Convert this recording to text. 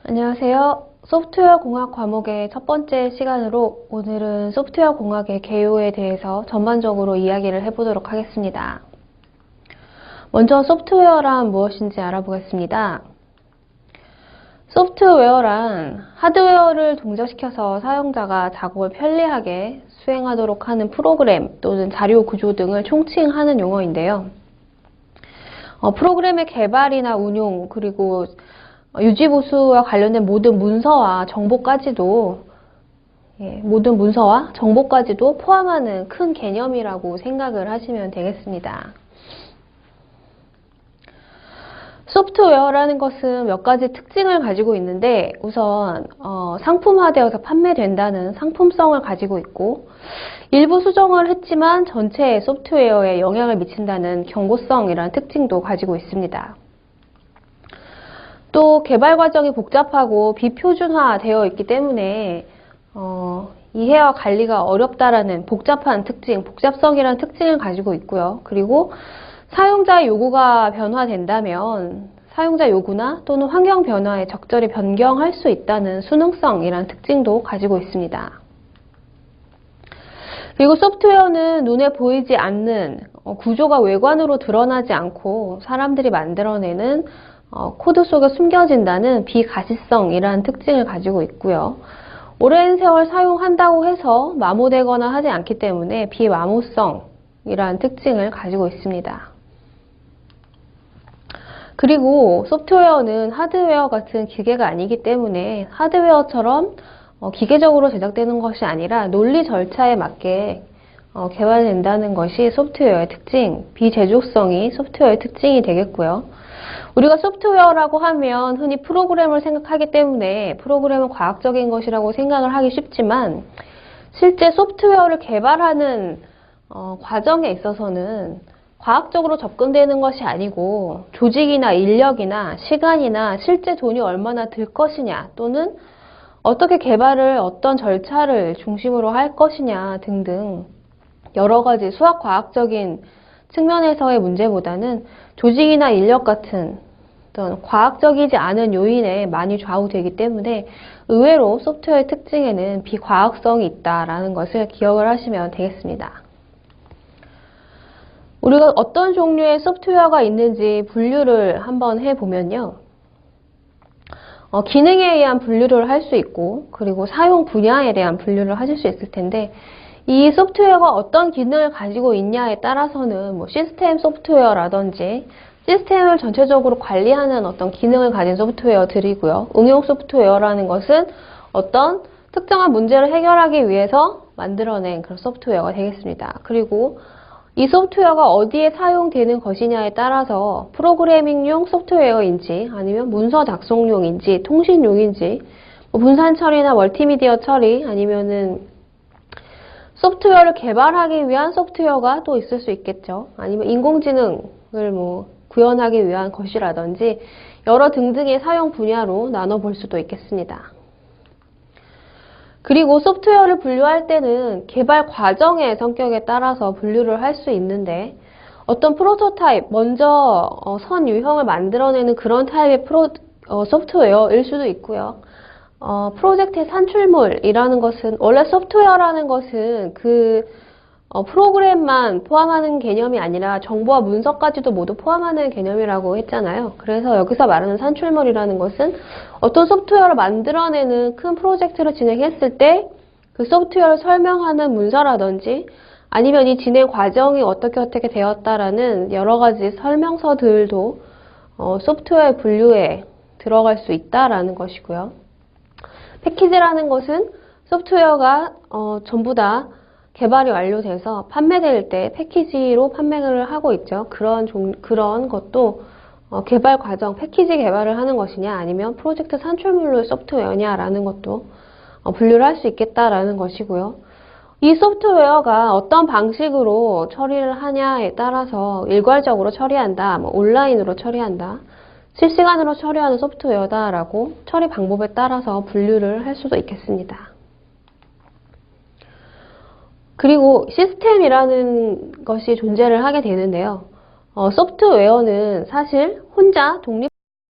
안녕하세요. 소프트웨어 공학 과목의 첫 번째 시간으로 오늘은 소프트웨어 공학의 개요에 대해서 전반적으로 이야기를 해보도록 하겠습니다. 먼저 소프트웨어란 무엇인지 알아보겠습니다. 소프트웨어란 하드웨어를 동작시켜서 사용자가 작업을 편리하게 수행하도록 하는 프로그램 또는 자료 구조 등을 총칭하는 용어인데요. 프로그램의 개발이나 운용 그리고 유지보수와 관련된 모든 문서와 정보까지도 포함하는 큰 개념이라고 생각을 하시면 되겠습니다. 소프트웨어라는 것은 몇 가지 특징을 가지고 있는데 우선 상품화되어서 판매된다는 상품성을 가지고 있고 일부 수정을 했지만 전체 소프트웨어에 영향을 미친다는 경고성이라는 특징도 가지고 있습니다. 또 개발 과정이 복잡하고 비표준화되어 있기 때문에 이해와 관리가 어렵다라는 복잡한 특징, 복잡성이라는 특징을 가지고 있고요. 그리고 사용자 요구가 변화된다면 사용자 요구나 또는 환경 변화에 적절히 변경할 수 있다는 수능성이라는 특징도 가지고 있습니다. 그리고 소프트웨어는 눈에 보이지 않는 구조가 외관으로 드러나지 않고 사람들이 만들어내는 코드 속에 숨겨진다는 비가시성이라는 특징을 가지고 있고요. 오랜 세월 사용한다고 해서 마모되거나 하지 않기 때문에 비마모성이라는 특징을 가지고 있습니다. 그리고 소프트웨어는 하드웨어 같은 기계가 아니기 때문에 하드웨어처럼 기계적으로 제작되는 것이 아니라 논리 절차에 맞게 개발된다는 것이 소프트웨어의 특징, 비제조성이 소프트웨어의 특징이 되겠고요. 우리가 소프트웨어라고 하면 흔히 프로그램을 생각하기 때문에 프로그램은 과학적인 것이라고 생각을 하기 쉽지만 실제 소프트웨어를 개발하는 과정에 있어서는 과학적으로 접근되는 것이 아니고 조직이나 인력이나 시간이나 실제 돈이 얼마나 들 것이냐 또는 어떻게 개발을 어떤 절차를 중심으로 할 것이냐 등등 여러 가지 수학과학적인 측면에서의 문제보다는 조직이나 인력 같은 어떤 과학적이지 않은 요인에 많이 좌우되기 때문에 의외로 소프트웨어의 특징에는 비과학성이 있다라는 것을 기억을 하시면 되겠습니다. 우리가 어떤 종류의 소프트웨어가 있는지 분류를 한번 해보면요. 기능에 의한 분류를 할 수 있고 그리고 사용 분야에 대한 분류를 하실 수 있을 텐데 이 소프트웨어가 어떤 기능을 가지고 있냐에 따라서는 시스템 소프트웨어라든지 시스템을 전체적으로 관리하는 어떤 기능을 가진 소프트웨어들이고요. 응용 소프트웨어라는 것은 어떤 특정한 문제를 해결하기 위해서 만들어낸 그런 소프트웨어가 되겠습니다. 그리고 이 소프트웨어가 어디에 사용되는 것이냐에 따라서 프로그래밍용 소프트웨어인지 아니면 문서 작성용인지 통신용인지 분산 처리나 멀티미디어 처리 아니면은 소프트웨어를 개발하기 위한 소프트웨어가 또 있을 수 있겠죠. 아니면 인공지능을 구현하기 위한 것이라든지 여러 등등의 사용 분야로 나눠볼 수도 있겠습니다. 그리고 소프트웨어를 분류할 때는 개발 과정의 성격에 따라서 분류를 할 수 있는데 어떤 프로토타입, 먼저 선 유형을 만들어내는 그런 타입의 소프트웨어일 수도 있고요. 프로젝트의 산출물이라는 것은 원래 소프트웨어라는 것은 그 프로그램만 포함하는 개념이 아니라 정보와 문서까지도 모두 포함하는 개념이라고 했잖아요. 그래서 여기서 말하는 산출물이라는 것은 어떤 소프트웨어를 만들어내는 큰 프로젝트를 진행했을 때 그 소프트웨어를 설명하는 문서라든지 아니면 이 진행 과정이 어떻게 되었다라는 여러 가지 설명서들도 소프트웨어 분류에 들어갈 수 있다라는 것이고요. 패키지라는 것은 소프트웨어가 전부 다 개발이 완료돼서 판매될 때 패키지로 판매를 하고 있죠. 그런 것도 개발 과정, 패키지 개발을 하는 것이냐 아니면 프로젝트 산출물로의 소프트웨어냐라는 것도 분류를 할 수 있겠다라는 것이고요. 이 소프트웨어가 어떤 방식으로 처리를 하냐에 따라서 일괄적으로 처리한다, 온라인으로 처리한다, 실시간으로 처리하는 소프트웨어다라고 처리 방법에 따라서 분류를 할 수도 있겠습니다. 그리고 시스템이라는 것이 존재를 하게 되는데요. 소프트웨어는 사실 혼자